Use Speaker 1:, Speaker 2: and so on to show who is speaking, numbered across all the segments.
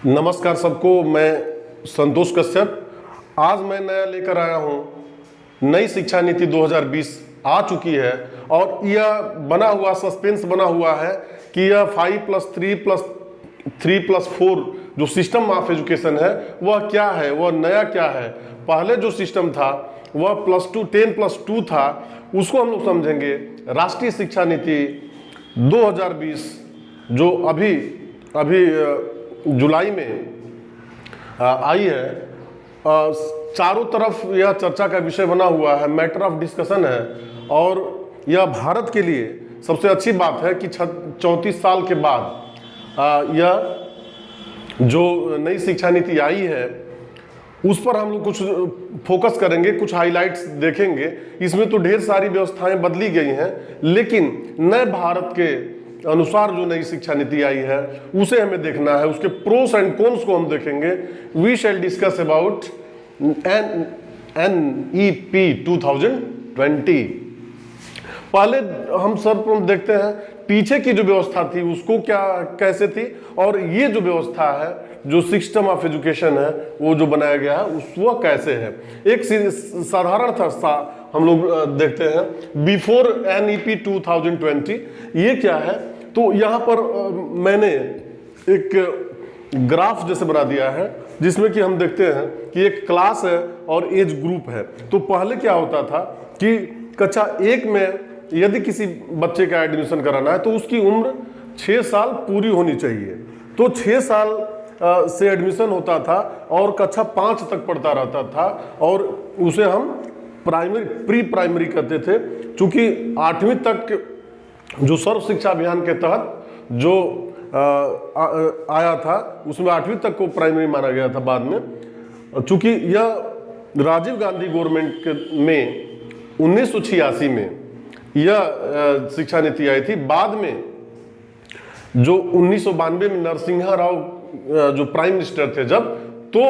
Speaker 1: नमस्कार सबको, मैं संतोष कश्यप। आज मैं नया लेकर आया हूँ। नई शिक्षा नीति 2020 आ चुकी है और यह बना हुआ सस्पेंस बना हुआ है कि यह 5+3+3+4 जो सिस्टम ऑफ एजुकेशन है वह क्या है, वह नया क्या है। पहले जो सिस्टम था वह +2 10+2 था, उसको हम लोग समझेंगे। राष्ट्रीय शिक्षा नीति 2020 जो अभी जुलाई में आई है, चारों तरफ यह चर्चा का विषय बना हुआ है, मैटर ऑफ डिस्कशन है। और यह भारत के लिए सबसे अच्छी बात है कि 34 साल के बाद यह जो नई शिक्षा नीति आई है उस पर हम लोग कुछ फोकस करेंगे, कुछ हाइलाइट्स देखेंगे। इसमें तो ढेर सारी व्यवस्थाएं बदली गई हैं, लेकिन नए भारत के अनुसार जो नई शिक्षा नीति आई है उसे हमें देखना है। उसके प्रोस एंड कॉन्स को हम देखेंगे। We shall discuss about NEP 2020। पहले हम सर्वप्रथम देखते हैं पीछे की जो व्यवस्था थी उसको कैसे थी, और ये जो व्यवस्था है, जो सिस्टम ऑफ एजुकेशन है वो जो बनाया गया है वह कैसे है। एक साधारण था हम लोग देखते हैं बिफोर NEP 2020 ये क्या है। तो यहाँ पर मैंने एक ग्राफ जैसे बना दिया है जिसमें कि हम देखते हैं कि एक क्लास है और एज ग्रुप है। तो पहले क्या होता था कि कक्षा 1 में यदि किसी बच्चे का एडमिशन कराना है तो उसकी उम्र 6 साल पूरी होनी चाहिए। तो 6 साल से एडमिशन होता था और कक्षा 5 तक पढ़ता रहता था, और उसे हम प्री प्राइमरी कहते थे। चूंकि 8वीं तक जो सर्व शिक्षा अभियान के तहत जो आया था उसमें 8वीं तक को प्राइमरी माना गया था। बाद में चूंकि यह राजीव गांधी गवर्नमेंट में 1986 में यह शिक्षा नीति आई थी। बाद में जो 1992 में नरसिम्हा राव जो प्राइम मिनिस्टर थे जब, तो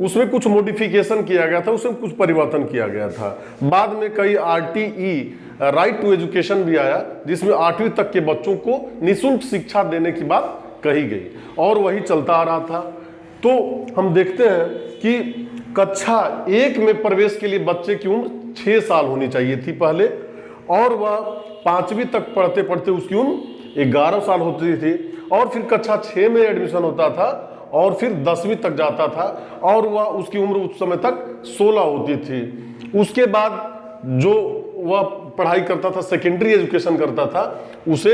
Speaker 1: उसमें कुछ मॉडिफिकेशन किया गया था, उसमें कुछ परिवर्तन किया गया था। बाद में कई RTE राइट टू एजुकेशन भी आया, जिसमें 8वीं तक के बच्चों को निःशुल्क शिक्षा देने की बात कही गई, और वही चलता आ रहा था। तो हम देखते हैं कि कक्षा 1 में प्रवेश के लिए बच्चे की उम्र 6 साल होनी चाहिए थी पहले, और वह 5वीं तक पढ़ते पढ़ते उसकी उम्र 11 साल होती थी, और फिर कक्षा 6 में एडमिशन होता था और फिर 10वीं तक जाता था, और वह उसकी उम्र उस समय तक 16 होती थी। उसके बाद जो वह पढ़ाई करता था, सेकेंडरी एजुकेशन करता था, उसे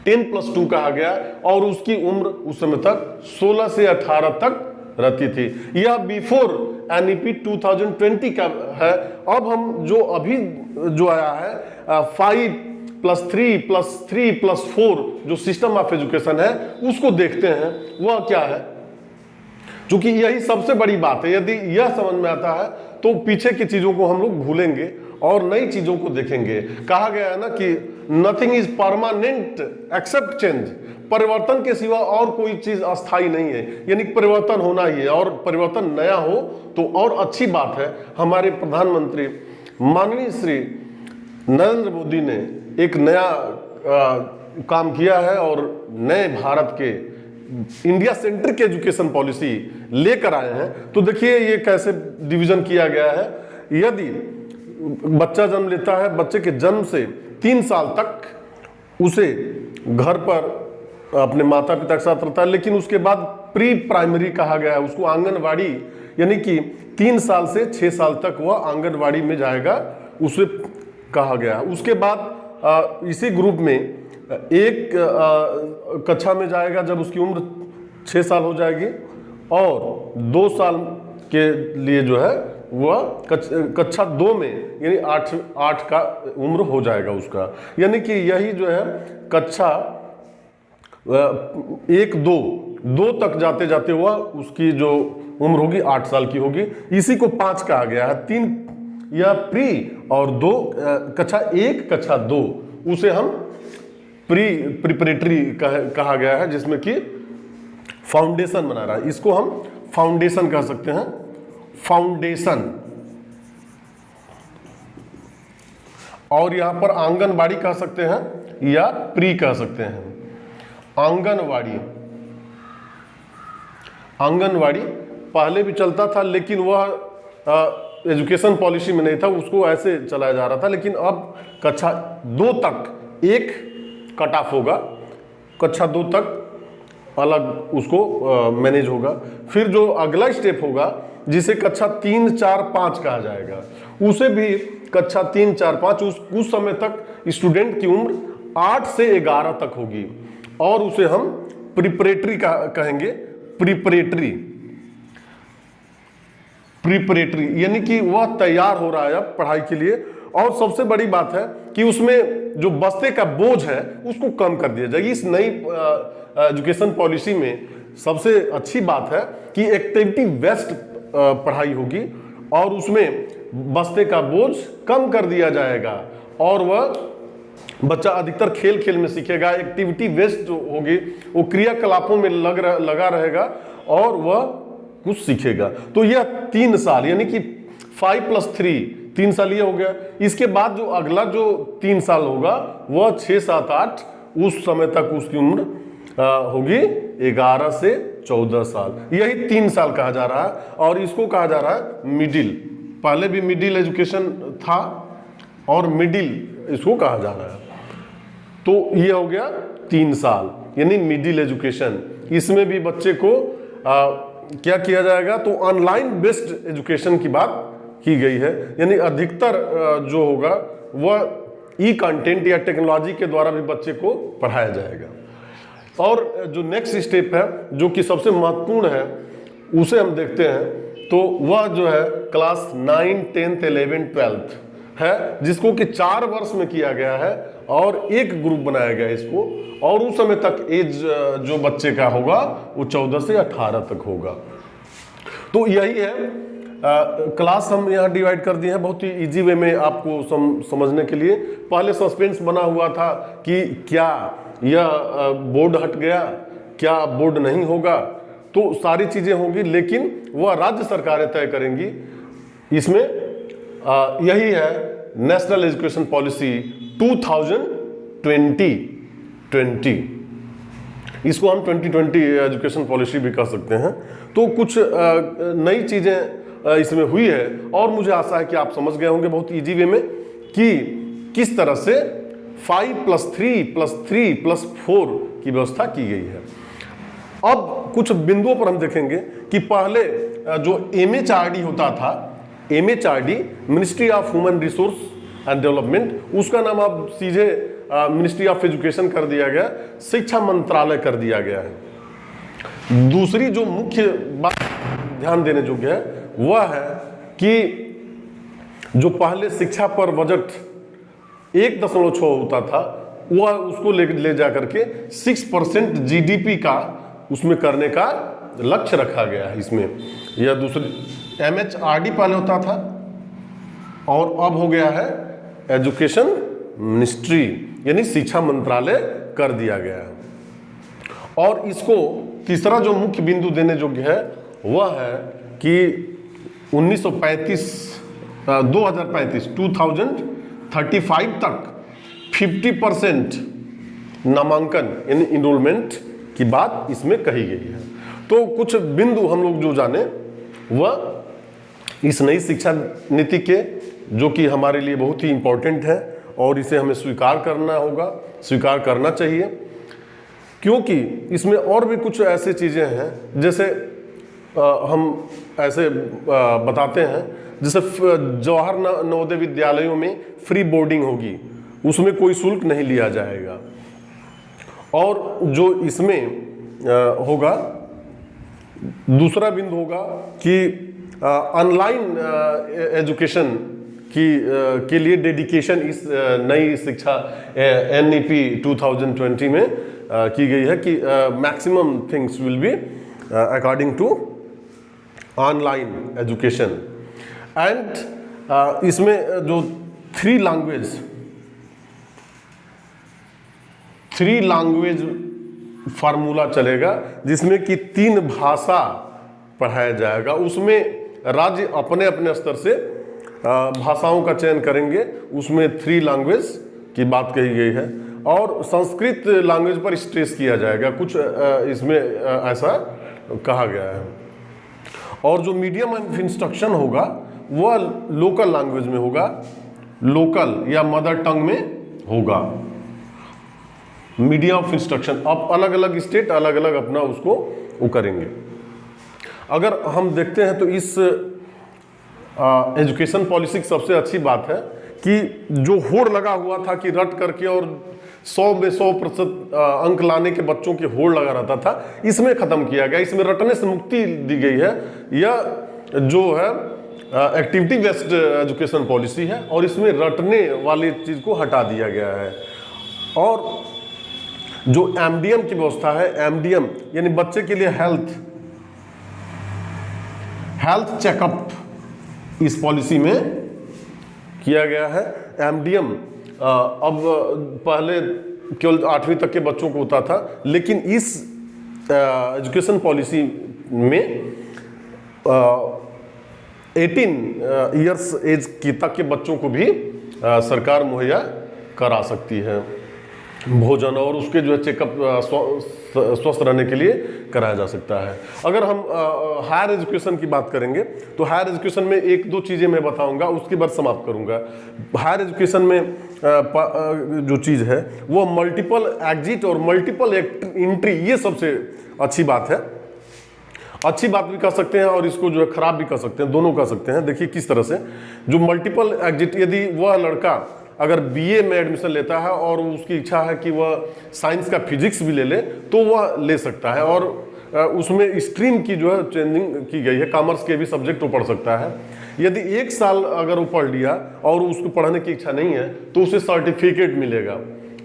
Speaker 1: 10+2 कहा गया, और उसकी उम्र उस समय तक 16 से 18 तक रहती थी। यह बिफोर NEP 2020 का है। अब हम जो अभी जो आया है 5+3+3+4 जो सिस्टम ऑफ एजुकेशन है उसको देखते हैं वह क्या है। क्योंकि यही सबसे बड़ी बात है। यदि यह समझ में आता है तो पीछे की चीजों को हम लोग भूलेंगे और नई चीजों को देखेंगे। कहा गया है ना कि nothing is permanent except change. परिवर्तन के सिवा और कोई चीज अस्थायी नहीं है, यानी परिवर्तन होना ही है, और परिवर्तन नया हो तो और अच्छी बात है। हमारे प्रधानमंत्री माननीय श्री नरेंद्र मोदी ने एक नया काम किया है और नए भारत के इंडिया सेंट्रिक एजुकेशन पॉलिसी लेकर आए हैं। तो देखिए ये कैसे डिवीजन किया गया है। यदि बच्चा जन्म लेता है, बच्चे के जन्म से 3 साल तक उसे घर पर अपने माता पिता के साथ रहता है, लेकिन उसके बाद प्री प्राइमरी कहा गया है उसको, आंगनवाड़ी, यानी कि 3 साल से 6 साल तक वह आंगनवाड़ी में जाएगा, उसे कहा गया है। उसके बाद इसी ग्रुप में एक कक्षा में जाएगा जब उसकी उम्र 6 साल हो जाएगी, और 2 साल के लिए जो है वह कक्षा 2 में यानी 8 का उम्र हो जाएगा उसका। यानी कि यही जो है कक्षा 1-2 तक जाते जाते वह उसकी जो उम्र होगी 8 साल की होगी। इसी को 5 कहा गया है। 3 या प्री और 2 कक्षा 1 कक्षा 2 उसे हम प्रिपरेटरी कहा गया है, जिसमें कि फाउंडेशन बना रहा है। इसको हम फाउंडेशन कह सकते हैं, फाउंडेशन। और यहां पर आंगनबाड़ी कह सकते हैं या प्री कह सकते हैं। आंगनवाड़ी आंगनवाड़ी पहले भी चलता था, लेकिन वह एजुकेशन पॉलिसी में नहीं था, उसको ऐसे चलाया जा रहा था। लेकिन अब कक्षा 2 तक एक कट ऑफ होगा, कक्षा 2 तक अलग उसको मैनेज होगा। फिर जो अगला स्टेप होगा जिसे कक्षा 3, 4, 5 कहा जाएगा, उसे भी कक्षा 3, 4, 5 उस समय तक स्टूडेंट की उम्र 8 से 11 तक होगी, और उसे हम प्रिपरेटरी कहेंगे। प्रिपरेटरी यानी कि वह तैयार हो रहा है अब पढ़ाई के लिए। और सबसे बड़ी बात है कि उसमें जो बस्ते का बोझ है उसको कम कर दिया जाएगी। इस नई एजुकेशन पॉलिसी में सबसे अच्छी बात है कि एक्टिविटी बेस्ड पढ़ाई होगी, और उसमें बस्ते का बोझ कम कर दिया जाएगा, और वह बच्चा अधिकतर खेल खेल में सीखेगा। एक्टिविटी बेस्ड जो होगी वो क्रियाकलापों में लगा रहेगा और वह कुछ सीखेगा। तो यह 3 साल यानी कि 5+3 3 साल ये हो गया। इसके बाद जो अगला जो 3 साल होगा वह 6, 7, 8 उस समय तक उसकी उम्र होगी 11 से 14 साल। यही 3 साल कहा जा रहा है, और इसको कहा जा रहा है मिडिल। पहले भी मिडिल एजुकेशन था और मिडिल इसको कहा जा रहा है। तो ये हो गया 3 साल यानी मिडिल एजुकेशन। इसमें भी बच्चे को क्या किया जाएगा, तो ऑनलाइन बेस्ड एजुकेशन की बात की गई है, यानी अधिकतर जो होगा वह ई कंटेंट या टेक्नोलॉजी के द्वारा भी बच्चे को पढ़ाया जाएगा। और जो नेक्स्ट स्टेप है जो कि सबसे महत्वपूर्ण है उसे हम देखते हैं, तो वह जो है क्लास 9, 10th, 11th, 12th है, जिसको कि 4 वर्ष में किया गया है और एक ग्रुप बनाया गया है इसको, और उस समय तक एज जो बच्चे का होगा वो 14 से 18 तक होगा। तो यही है क्लास हम यहाँ डिवाइड कर दिए हैं बहुत ही इजी वे में आपको समझने के लिए। पहले सस्पेंस बना हुआ था कि क्या यह बोर्ड हट गया, क्या बोर्ड नहीं होगा, तो सारी चीजें होंगी, लेकिन वह राज्य सरकारें तय करेंगी। इसमें यही है नेशनल एजुकेशन पॉलिसी 2020, इसको हम 2020 एजुकेशन पॉलिसी भी कह सकते हैं। तो कुछ नई चीजें इसमें हुई है, और मुझे आशा है कि आप समझ गए होंगे बहुत इजी वे में कि किस तरह से 5+3+3+4 की व्यवस्था की गई है। अब कुछ बिंदुओं पर हम देखेंगे कि पहले जो MHRD होता था, MHRD ministry of human resource and development, उसका नाम अब सीधे मिनिस्ट्री ऑफ एजुकेशन कर दिया गया, शिक्षा मंत्रालय कर दिया गया है। दूसरी जो मुख्य बात ध्यान देने योग्य है वह है कि जो पहले शिक्षा पर बजट 1.6 होता था, वह उसको ले जा करके 6% GDP का उसमें करने का लक्ष्य रखा गया है। इसमें यह दूसरी MHRD पहले होता था और अब हो गया है एजुकेशन मिनिस्ट्री, यानी शिक्षा मंत्रालय कर दिया गया है। और इसको तीसरा जो मुख्य बिंदु देने योग्य है वह है कि 2035 तक 50% नामांकन यानी इनरोलमेंट की बात इसमें कही गई है। तो कुछ बिंदु हम लोग जो जाने वह इस नई शिक्षा नीति के, जो कि हमारे लिए बहुत ही इम्पोर्टेंट है और इसे हमें स्वीकार करना होगा, स्वीकार करना चाहिए, क्योंकि इसमें और भी कुछ ऐसे चीज़ें हैं जैसे हम ऐसे बताते हैं, जैसे जवाहर नवोदय विद्यालयों में फ्री बोर्डिंग होगी, उसमें कोई शुल्क नहीं लिया जाएगा। और जो इसमें होगा दूसरा बिंदु होगा कि ऑनलाइन एजुकेशन के लिए डेडिकेशन इस नई शिक्षा NEP 2020 में की गई है कि maximum things will be according to online education. And इसमें जो 3 लैंग्वेज फार्मूला चलेगा, जिसमें कि 3 भाषा पढ़ाया जाएगा। उसमें राज्य अपने अपने स्तर से भाषाओं का चयन करेंगे, उसमें 3 लैंग्वेज की बात कही गई है। और संस्कृत लैंग्वेज पर स्ट्रेस किया जाएगा, कुछ इसमें ऐसा कहा गया है। और जो मीडियम ऑफ इंस्ट्रक्शन होगा वह लोकल लैंग्वेज में होगा, लोकल या मदर टंग में होगा। मीडियम ऑफ इंस्ट्रक्शन, अब अलग अलग स्टेट अलग अलग अपना उसको वो करेंगे। अगर हम देखते हैं तो इस एजुकेशन पॉलिसी की सबसे अच्छी बात है कि जो होड़ लगा हुआ था कि रट करके और 100 में 100% अंक लाने के बच्चों की होड़ लगा रहता था, इसमें खत्म किया गया। इसमें रटने से मुक्ति दी गई है। यह जो है एक्टिविटी बेस्ड एजुकेशन पॉलिसी है और इसमें रटने वाली चीज को हटा दिया गया है। और जो एमडीएम की व्यवस्था है, एमडीएम यानी बच्चे के लिए हेल्थ चेकअप इस पॉलिसी में किया गया है। एमडीएम अब पहले केवल 8वीं तक के बच्चों को होता था, लेकिन इस एजुकेशन पॉलिसी में 18 इयर्स एज की तक के बच्चों को भी सरकार मुहैया करा सकती है भोजन, और उसके जो है चेकअप स्वस्थ रहने के लिए कराया जा सकता है। अगर हम हायर एजुकेशन की बात करेंगे तो हायर एजुकेशन में एक दो चीज़ें मैं बताऊंगा, उसके बाद समाप्त करूंगा। हायर एजुकेशन में जो चीज़ है वो मल्टीपल एग्जिट और मल्टीपल एंट्री, ये सबसे अच्छी बात है। अच्छी बात भी कह सकते हैं और इसको जो है खराब भी कह सकते हैं, दोनों कह सकते हैं। देखिए किस तरह से, जो मल्टीपल एग्जिट, यदि वह लड़का अगर बीए में एडमिशन लेता है और उसकी इच्छा है कि वह साइंस का फिजिक्स भी ले ले तो वह ले सकता है, और उसमें स्ट्रीम की जो है चेंजिंग की गई है, कॉमर्स के भी सब्जेक्ट वो पढ़ सकता है। यदि 1 साल अगर वो पढ़ लिया और उसको पढ़ने की इच्छा नहीं है तो उसे सर्टिफिकेट मिलेगा,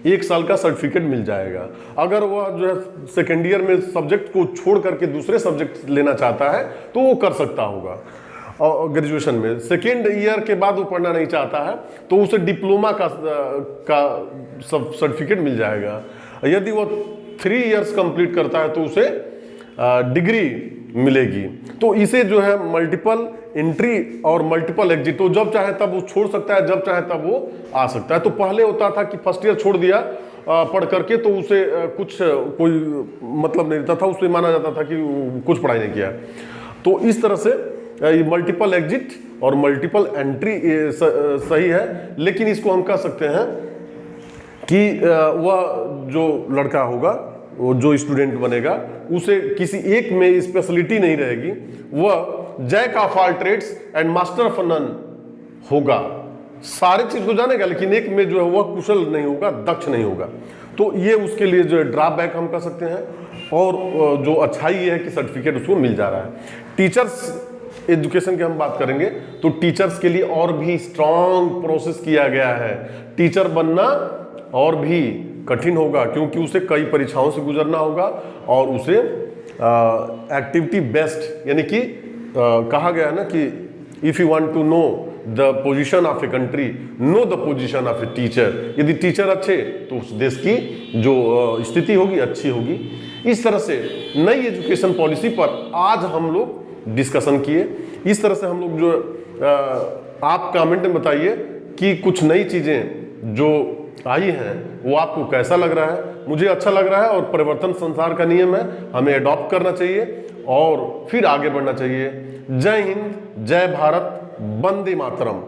Speaker 1: 1 साल का सर्टिफिकेट मिल जाएगा। अगर वह जो है सेकेंड ईयर में सब्जेक्ट को छोड़ करके दूसरे सब्जेक्ट लेना चाहता है तो वो कर सकता होगा। और ग्रेजुएशन में सेकेंड ईयर के बाद वो पढ़ना नहीं चाहता है तो उसे डिप्लोमा का सब सर्टिफिकेट मिल जाएगा। यदि वो 3 इयर्स कंप्लीट करता है तो उसे डिग्री मिलेगी। तो इसे जो है मल्टीपल एंट्री और मल्टीपल एग्जिट, तो जब चाहे तब वो छोड़ सकता है, जब चाहे तब वो आ सकता है। तो पहले होता था कि फर्स्ट ईयर छोड़ दिया पढ़ करके तो उसे कुछ कोई मतलब नहीं रहता था, उसे माना जाता था कि कुछ पढ़ाई नहीं किया। तो इस तरह से मल्टीपल एग्जिट और मल्टीपल एंट्री सही है, लेकिन इसको हम कह सकते हैं कि वह जो लड़का होगा, वो जो स्टूडेंट बनेगा, उसे किसी एक में स्पेशलिटी नहीं रहेगी, वह jack of all trades and master of none होगा। सारे चीज को जानेगा लेकिन एक में जो है वह कुशल नहीं होगा, दक्ष नहीं होगा। तो ये उसके लिए जो है ड्रॉबैक हम कह सकते हैं। और जो अच्छाई ये है कि सर्टिफिकेट उसको मिल जा रहा है। टीचर्स एजुकेशन की हम बात करेंगे तो टीचर्स के लिए और भी स्ट्रॉन्ग प्रोसेस किया गया है। टीचर बनना और भी कठिन होगा क्योंकि उसे कई परीक्षाओं से गुजरना होगा और उसे एक्टिविटी बेस्ड, यानी कि कहा गया है ना कि if you want to know the position of a country, know the position of a teacher. यदि टीचर अच्छे तो उस देश की जो स्थिति होगी अच्छी होगी। इस तरह से नई एजुकेशन पॉलिसी पर आज हम लोग डिस्कशन किए। इस तरह से हम लोग जो आप कमेंट में बताइए कि कुछ नई चीजें जो आई हैं वो आपको कैसा लग रहा है। मुझे अच्छा लग रहा है और परिवर्तन संसार का नियम है, हमें अडॉप्ट करना चाहिए और फिर आगे बढ़ना चाहिए। जय हिंद, जय भारत, वंदे मातरम।